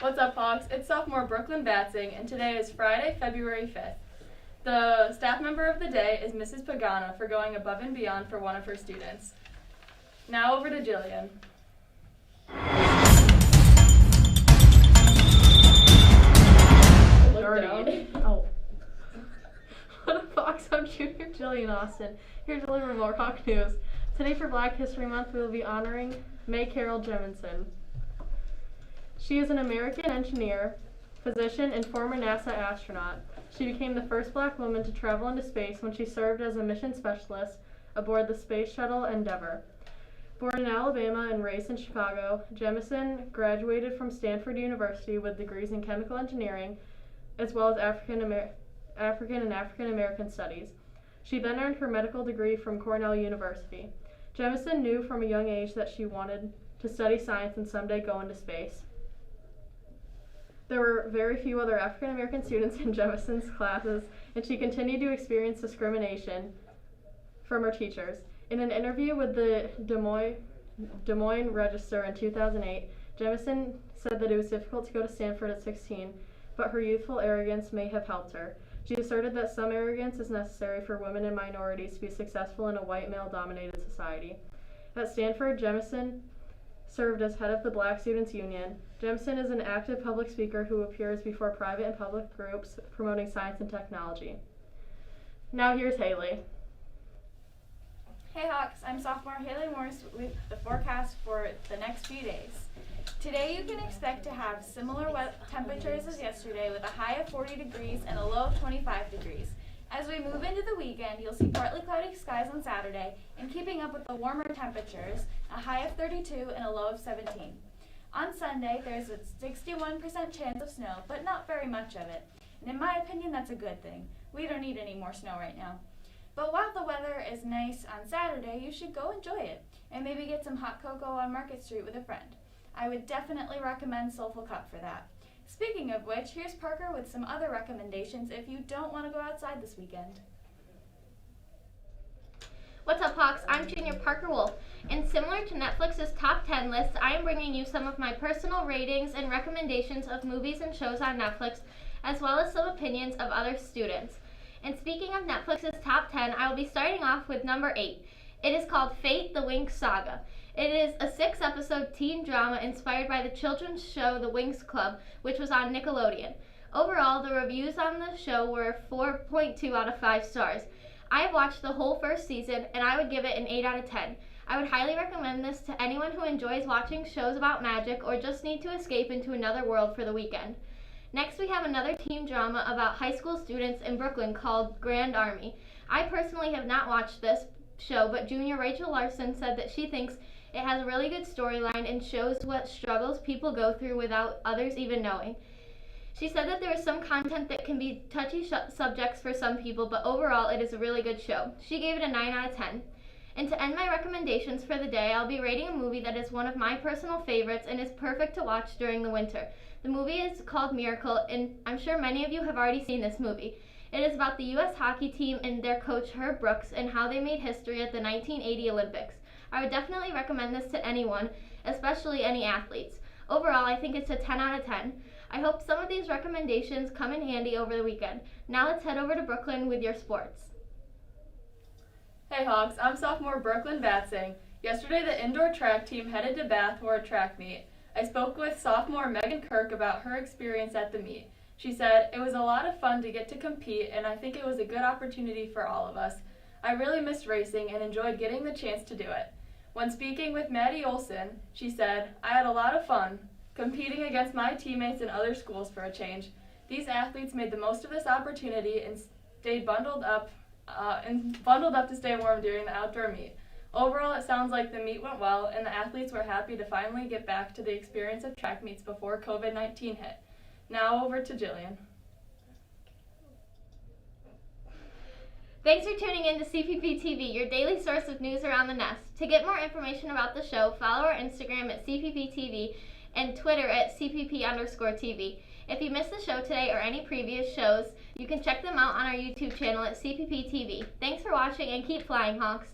What's up, Hawks? It's sophomore Brooklyn Batsing, and today is Friday, February 5th. The staff member of the day is Mrs. Pagana for going above and beyond for one of her students. Now over to Jillian. Oh. What up, Fox? I'm Junior Jillian Austin, here to deliver more Hawk News. Today for Black History Month, we will be honoring May Carroll Jemison. She is an American engineer, physician, and former NASA astronaut. She became the first Black woman to travel into space when she served as a mission specialist aboard the Space Shuttle Endeavour. Born in Alabama and raised in Chicago, Jemison graduated from Stanford University with degrees in chemical engineering, as well as African and African American studies. She then earned her medical degree from Cornell University. Jemison knew from a young age that she wanted to study science and someday go into space. There were very few other African American students in Jemison's classes, and she continued to experience discrimination from her teachers. In an interview with the Des Moines Register in 2008, Jemison said that it was difficult to go to Stanford at 16, but her youthful arrogance may have helped her. She asserted that some arrogance is necessary for women and minorities to be successful in a white male-dominated society. At Stanford, Jemison served as head of the Black Students Union. Jemison is an active public speaker who appears before private and public groups promoting science and technology. Now here's Haley. Hey Hawks, I'm sophomore Haley Morris with the forecast for the next few days. Today you can expect to have similar temperatures as yesterday with a high of 40 degrees and a low of 25 degrees. As we move into the weekend, you'll see partly cloudy skies on Saturday and keeping up with the warmer temperatures, a high of 32 and a low of 17. On Sunday, there's a 61% chance of snow, but not very much of it. And in my opinion, that's a good thing. We don't need any more snow right now. But while the weather is nice on Saturday, you should go enjoy it and maybe get some hot cocoa on Market Street with a friend. I would definitely recommend Soulful Cup for that. Speaking of which, here's Parker with some other recommendations if you don't want to go outside this weekend. What's up, Hawks? I'm Junior Parker Wolf, and similar to Netflix's top 10 list, I am bringing you some of my personal ratings and recommendations of movies and shows on Netflix, as well as some opinions of other students. And speaking of Netflix's top 10, I will be starting off with number 8. It is called Fate: The Winx Saga. It is a 6-episode teen drama inspired by the children's show The Winx Club, which was on Nickelodeon. Overall, the reviews on the show were 4.2 out of 5 stars. I have watched the whole first season, and I would give it an 8 out of 10. I would highly recommend this to anyone who enjoys watching shows about magic or just need to escape into another world for the weekend. Next, we have another teen drama about high school students in Brooklyn called Grand Army. I personally have not watched this show, but junior Rachel Larson said that she thinks it has a really good storyline and shows what struggles people go through without others even knowing. She said that there is some content that can be touchy subjects for some people, but overall it is a really good show. She gave it a 9 out of 10. And to end my recommendations for the day, I'll be rating a movie that is one of my personal favorites and is perfect to watch during the winter. The movie is called Miracle, and I'm sure many of you have already seen this movie. It is about the U.S. hockey team and their coach Herb Brooks and how they made history at the 1980 Olympics. I would definitely recommend this to anyone, especially any athletes. Overall, I think it's a 10 out of 10. I hope some of these recommendations come in handy over the weekend. Now let's head over to Brooklyn with your sports. Hey Hawks, I'm sophomore Brooklyn Batsing. Yesterday the indoor track team headed to Bath for a track meet. I spoke with sophomore Megan Kirk about her experience at the meet. She said, "It was a lot of fun to get to compete, and I think it was a good opportunity for all of us. I really missed racing and enjoyed getting the chance to do it." When speaking with Maddie Olson, she said, "I had a lot of fun competing against my teammates in other schools for a change. These athletes made the most of this opportunity and stayed bundled up to stay warm during the outdoor meet. Overall, it sounds like the meet went well, and the athletes were happy to finally get back to the experience of track meets before COVID-19 hit." Now over to Jillian. Thanks for tuning in to CppTv, your daily source of news around the nest. To get more information about the show, follow our Instagram at CppTv and Twitter at CPP_TV. If you missed the show today or any previous shows, you can check them out on our YouTube channel at CppTV. Thanks for watching and keep flying, Hawks.